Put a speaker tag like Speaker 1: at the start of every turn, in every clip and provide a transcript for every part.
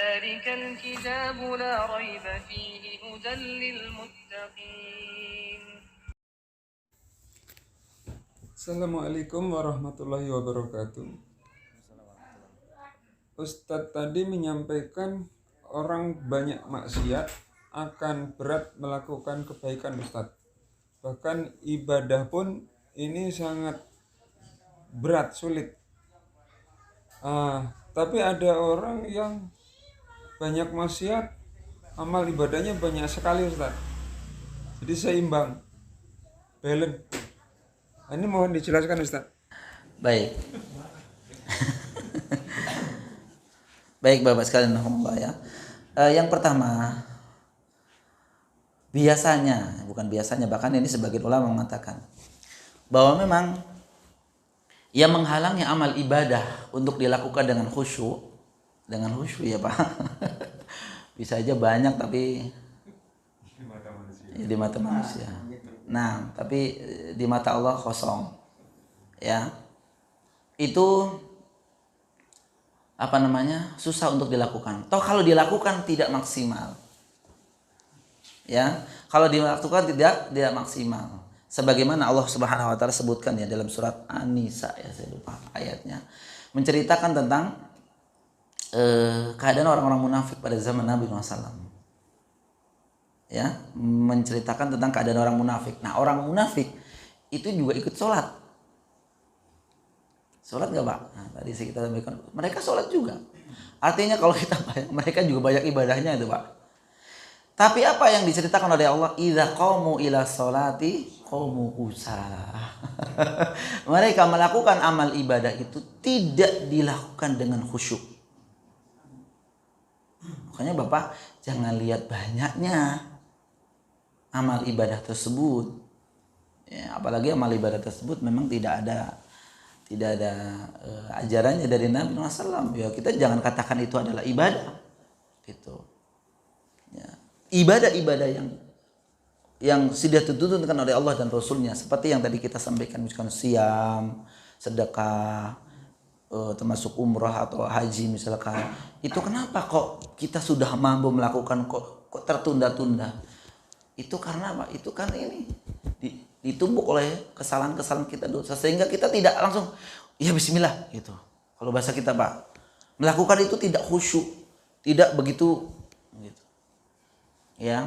Speaker 1: ذلك الكتاب لا ريب فيه هدى للمتقين.
Speaker 2: Assalamualaikum warahmatullahi wabarakatuh. Ustadz tadi menyampaikan orang banyak maksiat akan berat melakukan kebaikan, Ustadz. Bahkan ibadah pun ini sangat berat, sulit. Tapi ada orang yang banyak maksiat, amal ibadahnya banyak sekali, Ustadz. Jadi seimbang, balance. Ini mohon dijelaskan, Ustadz.
Speaker 3: Baik. Baik Bapak sekalian, alhamdulillah ya. Yang pertama, bukan biasanya, bahkan ini sebagian ulama mengatakan bahwa memang yang menghalangi amal ibadah untuk dilakukan dengan khusyuk ya Pak. Bisa aja banyak tapi di mata manusia. Nah, tapi di mata Allah kosong. Ya. Itu susah untuk dilakukan. Toh kalau dilakukan tidak maksimal. Ya, kalau dilakukan tidak maksimal. Sebagaimana Allah Subhanahu wa taala sebutkan ya dalam surat An-Nisa ya, saya lupa ayatnya, menceritakan tentang keadaan orang-orang munafik pada zaman Nabi SAW. Ya, menceritakan tentang keadaan orang munafik. Nah, orang munafik itu juga ikut sholat. Sholat nggak Pak? Nah, tadi kita sampaikan mereka sholat juga. Artinya kalau kita mereka juga banyak ibadahnya itu Pak. Tapi apa yang diceritakan oleh Allah? Idza qamu ila sholati qamu kusala. Mereka melakukan amal ibadah itu tidak dilakukan dengan khusyuk. Makanya Bapak jangan lihat banyaknya amal ibadah tersebut. Ya, apalagi amal ibadah tersebut memang tidak ada ajarannya dari Nabi SAW. Ya, kita jangan katakan itu adalah ibadah. Gitu. Ya. Ibadah-ibadah yang sudah dituntunkan oleh Allah dan Rasulnya, seperti yang tadi kita sampaikan, misalkan siam, sedekah, termasuk umrah atau haji misalkan. Itu kenapa kok kita sudah mampu melakukan kok tertunda-tunda? Itu karena apa? Itu kan ini ditumbuk oleh kesalahan-kesalahan kita dosa, sehingga kita tidak langsung ya bismillah gitu. Kalau bahasa kita Pak, melakukan itu tidak khusyuk, tidak begitu gitu. Ya.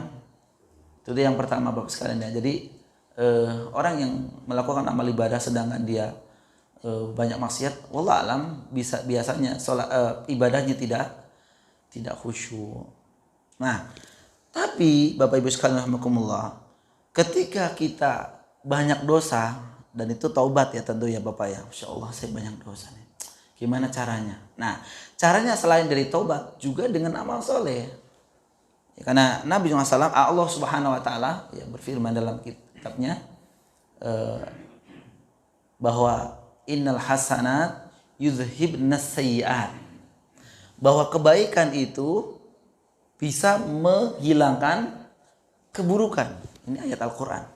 Speaker 3: Itu yang pertama Bapak sekalian ya. Jadi orang yang melakukan amal ibadah sedangkan dia banyak maksiat, wallah alam biasanya ibadahnya tidak khusyuk. Nah, tapi Bapak Ibu sekalian rahimakumullah, ketika kita banyak dosa, dan itu taubat ya tentu ya Bapak ya. Masya Allah saya banyak dosa nih. Gimana caranya? Nah, caranya selain dari taubat juga dengan amal soleh. Ya, karena Nabi SAW, Allah Subhanahu wa taala ya berfirman dalam kitabnya bahwa innal hasanat yuzhibnas sayyi'at. Bahwa kebaikan itu bisa menghilangkan keburukan. Ini ayat Al-Quran.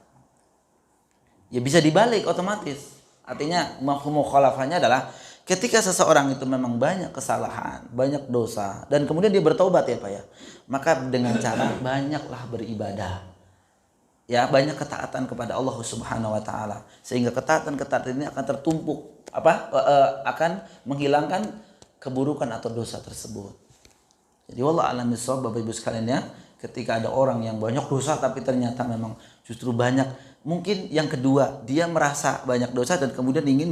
Speaker 3: Ya bisa dibalik otomatis. Artinya mafhum mukhalafahnya adalah ketika seseorang itu memang banyak kesalahan, banyak dosa, dan kemudian dia bertobat ya Pak ya, maka dengan cara banyaklah beribadah. Ya, banyak ketaatan kepada Allah Subhanahu wa taala, sehingga ketaatan ini akan tertumpuk akan menghilangkan keburukan atau dosa tersebut. Jadi wallah alam bisawab Bapak Ibu sekalian ya, ketika ada orang yang banyak dosa tapi ternyata memang justru banyak, mungkin yang kedua dia merasa banyak dosa dan kemudian ingin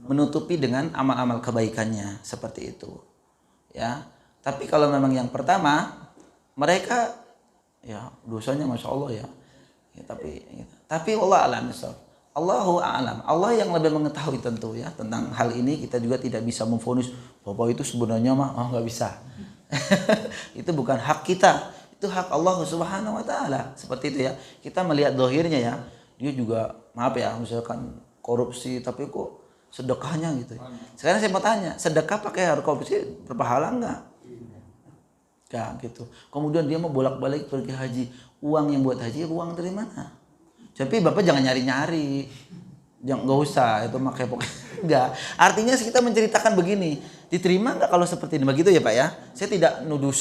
Speaker 3: menutupi dengan amal-amal kebaikannya seperti itu. Ya. Tapi kalau memang yang pertama mereka ya dosanya Masya Allah ya. Tapi wallah alam bisawab. Allahu a'lam. Allah yang lebih mengetahui tentu ya tentang hal ini. Kita juga tidak bisa memvonis Bapak itu sebenarnya nggak bisa. Itu bukan hak kita, itu hak Allah Subhanahu wa taala. Seperti itu ya. Kita melihat zahirnya ya. Dia juga maaf ya, misalkan korupsi tapi kok sedekahnya gitu. Sekarang saya mau tanya, sedekah pakai korupsi berpahala enggak? Enggak gitu. Kemudian dia mau bolak-balik pergi haji. Uang yang buat haji uang dari mana? Tapi Bapak jangan nyari-nyari. Jangan, enggak usah itu pakai pokoknya. Enggak. Artinya kita menceritakan begini. Diterima nggak kalau seperti ini? Begitu ya Pak ya. Saya tidak nuduh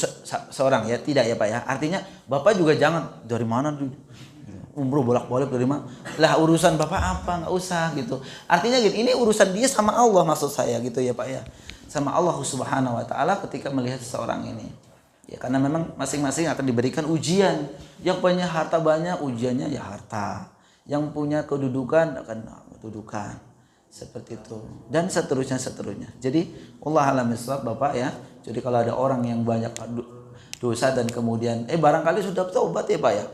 Speaker 3: seorang ya, tidak ya Pak ya. Artinya Bapak juga jangan dari mana umroh bolak-balik dari mana? Lah urusan Bapak apa? Nggak usah gitu. Artinya gini, ini urusan dia sama Allah maksud saya gitu ya Pak ya. Sama Allah Subhanahu wa taala ketika melihat seseorang ini. Ya karena memang masing-masing akan diberikan ujian. Yang punya harta banyak ujiannya ya harta. Yang punya kedudukan akan kedudukan. Seperti itu. Dan seterusnya. Jadi Allah alam bisawab Bapak ya. Jadi kalau ada orang yang banyak dosa dan kemudian barangkali sudah taubat ya Pak ya.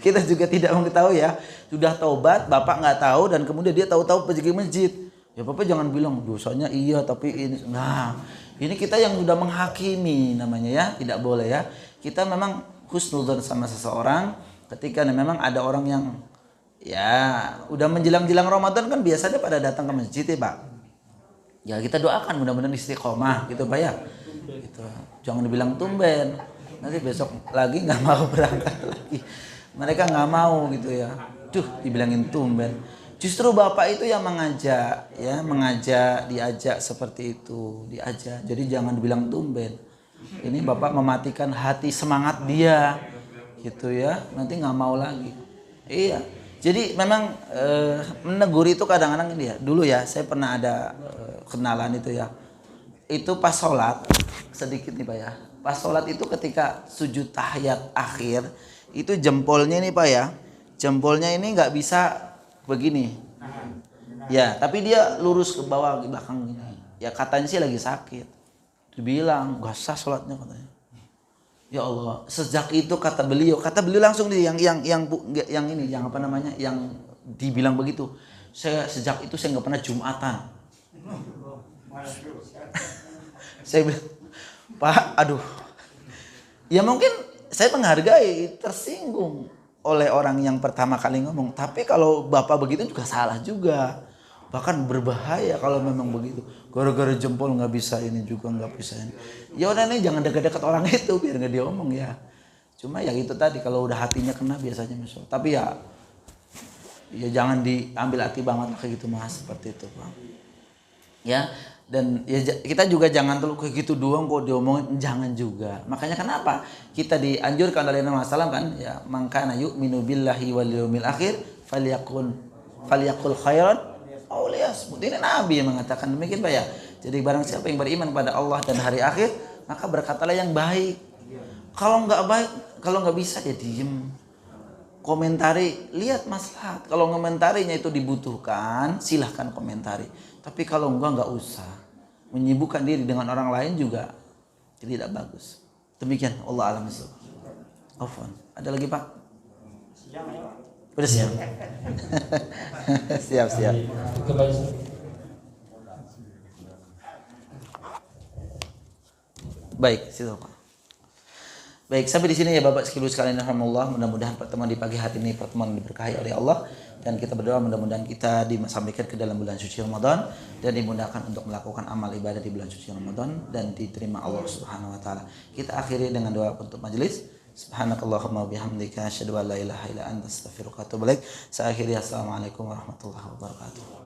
Speaker 3: Kita juga tidak mengetahui ya. Sudah taubat, Bapak nggak tahu dan kemudian dia tahu-tahu pergi ke masjid. Ya Bapak jangan bilang dosanya iya tapi ini. Nah, ini kita yang sudah menghakimi namanya ya. Tidak boleh ya. Kita memang husnudzon sama seseorang ketika memang ada orang yang ya udah menjelang-jelang Ramadan kan biasanya pada datang ke masjid ya Pak. Ya kita doakan mudah-mudahan istiqomah gitu Pak ya. Gitu. Jangan dibilang tumben. Nanti besok lagi nggak mau berangkat lagi. Mereka nggak mau gitu ya. Dibilangin tumben. Justru Bapak itu yang mengajak ya, diajak seperti itu, diajak. Jadi jangan dibilang tumben. Ini Bapak mematikan hati semangat dia gitu ya. Nanti nggak mau lagi. Iya. Jadi memang menegur itu kadang-kadang dia. Dulu ya saya pernah ada kenalan itu ya. Itu pas sholat sedikit nih Pak ya. Pas sholat itu ketika sujud tahiyat akhir itu jempolnya nih Pak ya. Jempolnya ini nggak bisa begini. Ya, tapi dia lurus ke bawah ke belakang gini. Ya katanya sih lagi sakit. Dibilang gak sah sholatnya katanya. Ya Allah, sejak itu kata beliau langsung nih yang ini, yang apa namanya, yang dibilang begitu. Saya sejak itu saya nggak pernah Jumatan. Saya bilang, Pak, aduh. Ya mungkin saya menghargai, tersinggung oleh orang yang pertama kali ngomong. Tapi kalau Bapak begitu juga salah juga. Bahkan berbahaya kalau memang begitu. Gara-gara jempol nggak bisa ini juga nggak bisa ini. Ya udah nih jangan dekat-dekat orang itu biar nggak diomong ya. Cuma ya itu tadi kalau udah hatinya kena biasanya misal. Tapi ya jangan diambil hati banget kayak gitu Mas, seperti itu Bang. Ya. Dan ya kita juga jangan terlalu kayak gitu doang kok diomongin, jangan juga. Makanya kenapa kita dianjurkan oleh Nabi SAW kan ya, mangkana yu'minu billahi wal yawmil akhir falyaqul khairan aw liyasmut. Ini Nabi yang mengatakan demikian Pak ya. Jadi barang siapa yang beriman pada Allah dan hari akhir, maka berkatalah yang baik. Kalau nggak baik, kalau nggak bisa ya diem. Komentari, lihat maslahat. Kalau komentarinya itu dibutuhkan, silahkan komentari. Tapi kalau nggak usah. Menyibukkan diri dengan orang lain juga tidak bagus. Demikian Allah alam bisawab. Afwan. Ada lagi Pak? Udah siap. Siap. Baik, situ Pak. Baik, sampai di sini ya Bapak sekalian alhamdulillah. Mudah-mudahan pertemuan di pagi hari ini pertemuan diberkahi oleh Allah dan kita berdoa mudah-mudahan kita disampaikan ke dalam bulan suci Ramadan dan dimudahkan untuk melakukan amal ibadah di bulan suci Ramadan dan diterima Allah Subhanahu wa taala. Kita akhiri dengan doa untuk majelis. Subhanakallahumma bihamdika asyhadu an la ilaha illa anta astaghfiruka wa atubu ilaik. Saya akhiri assalamualaikum warahmatullahi wabarakatuh.